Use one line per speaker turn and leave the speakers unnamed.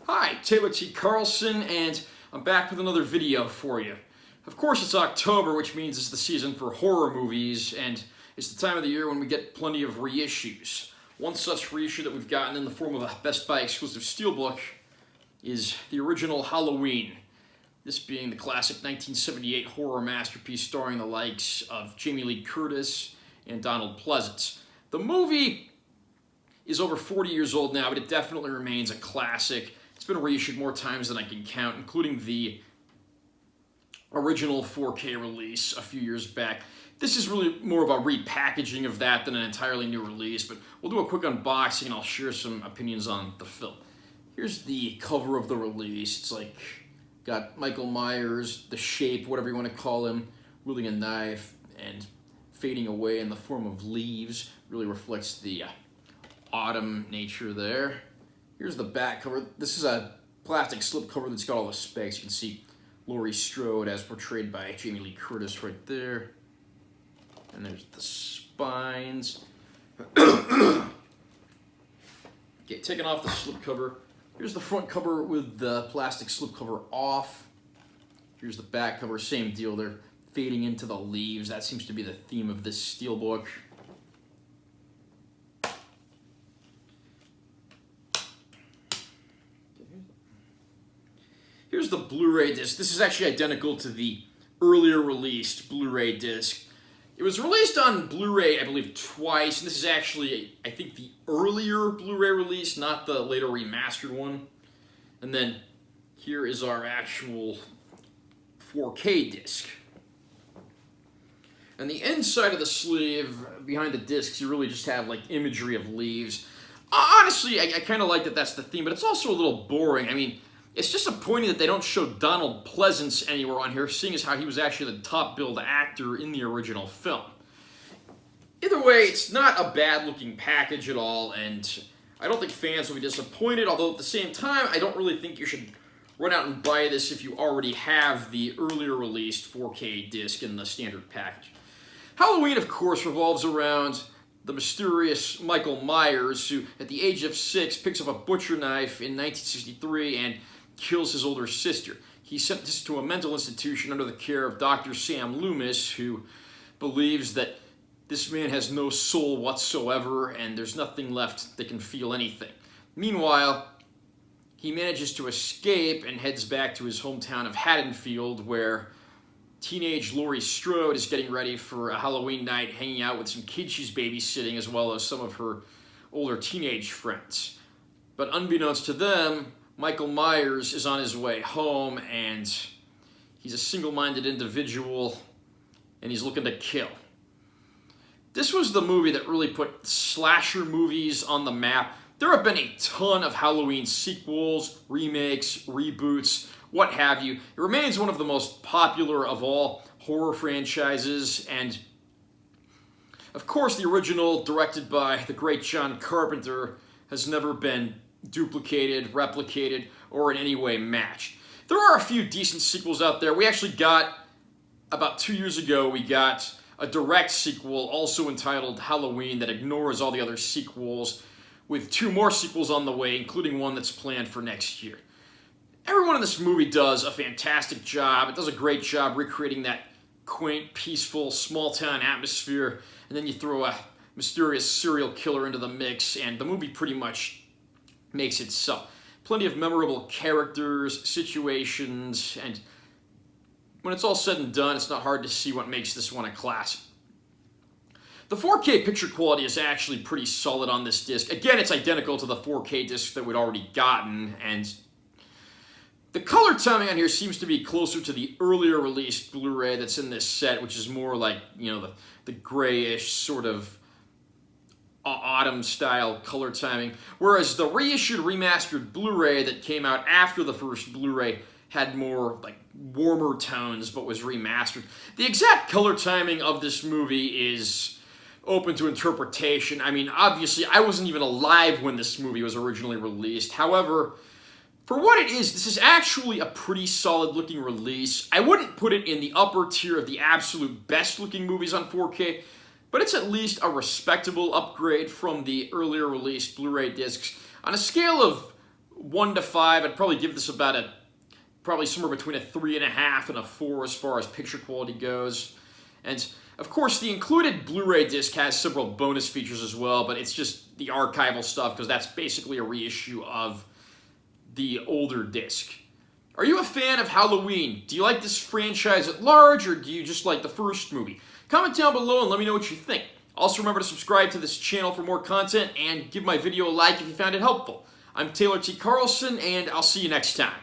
Hi, Taylor T. Carlson, and I'm back with another video for you. Of course, it's October, which means it's the season for horror movies, and it's the time of the year when we get plenty of reissues. One such reissue that we've gotten in the form of a Best Buy exclusive steelbook is the original Halloween. This being the classic 1978 horror masterpiece starring the likes of Jamie Lee Curtis and Donald Pleasence. The movie is over 40 years old now, but it definitely remains a classic. It's been reissued more times than I can count, including the original 4K release a few years back. This is really more of a repackaging of that than an entirely new release, but we'll do a quick unboxing and I'll share some opinions on the film. Here's the cover of the release. It's like, got Michael Myers, the Shape, whatever you want to call him, wielding a knife and fading away in the form of leaves. Really reflects the autumn nature there. Here's the back cover. This is a plastic slipcover that's got all the specs. You can see Laurie Strode as portrayed by Jamie Lee Curtis right there. And there's the spines. Okay, taking off the slipcover. Here's the front cover with the plastic slipcover off. Here's the back cover, same deal. They're fading into the leaves. That seems to be the theme of this steelbook. Here's the Blu-ray disc. This is actually identical to the earlier released Blu-ray disc. It was released on Blu-ray, I believe, twice, and this is actually, I think, the earlier Blu-ray release, not the later remastered one. And then here is our actual 4K disc. And the inside of the sleeve, behind the discs, you really just have like imagery of leaves. Honestly, I kind of like that that's the theme, but it's also a little boring. I mean, it's disappointing that they don't show Donald Pleasence anywhere on here, seeing as how he was actually the top-billed actor in the original film. Either way, it's not a bad-looking package at all, and I don't think fans will be disappointed, although at the same time, I don't really think you should run out and buy this if you already have the earlier released 4K disc in the standard package. Halloween, of course, revolves around the mysterious Michael Myers, who, at the age of 6, picks up a butcher knife in 1963 and kills his older sister. He's sent to a mental institution under the care of Dr. Sam Loomis, who believes that this man has no soul whatsoever and there's nothing left that can feel anything. Meanwhile, he manages to escape and heads back to his hometown of Haddonfield, where teenage Laurie Strode is getting ready for a Halloween night, hanging out with some kids she's babysitting, as well as some of her older teenage friends. But unbeknownst to them, Michael Myers is on his way home, and he's a single-minded individual, and he's looking to kill. This was the movie that really put slasher movies on the map. There have been a ton of Halloween sequels, remakes, reboots, what have you. It remains one of the most popular of all horror franchises, and of course the original, directed by the great John Carpenter, has never been duplicated, replicated, or in any way matched. There are a few decent sequels out there. We actually got, about 2 years ago, we got a direct sequel also entitled Halloween that ignores all the other sequels, with 2 more sequels on the way, including one that's planned for next year. Everyone in this movie does a fantastic job. It does a great job recreating that quaint, peaceful, small-town atmosphere, and then you throw a mysterious serial killer into the mix, and the movie pretty much makes itself. Plenty of memorable characters, situations, and when it's all said and done, it's not hard to see what makes this one a classic. The 4K picture quality is actually pretty solid on this disc. Again, it's identical to the 4K disc that we'd already gotten, and the color timing on here seems to be closer to the earlier released Blu-ray that's in this set, which is more like, you know, the grayish sort of autumn-style color timing, whereas the reissued remastered Blu-ray that came out after the first Blu-ray had more like warmer tones but was remastered. The exact color timing of this movie is open to interpretation. I mean, obviously, I wasn't even alive when this movie was originally released. However, for what it is, this is actually a pretty solid-looking release. I wouldn't put it in the upper tier of the absolute best-looking movies on 4K, but it's at least a respectable upgrade from the earlier released Blu-ray discs. On a scale of 1 to 5, I'd probably give this about probably somewhere between a 3.5 and a 4 as far as picture quality goes. And of course, the included Blu-ray disc has several bonus features as well, but it's just the archival stuff because that's basically a reissue of the older disc. Are you a fan of Halloween? Do you like this franchise at large, or do you just like the first movie? Comment down below and let me know what you think. Also, remember to subscribe to this channel for more content and give my video a like if you found it helpful. I'm Taylor T. Carlson, and I'll see you next time.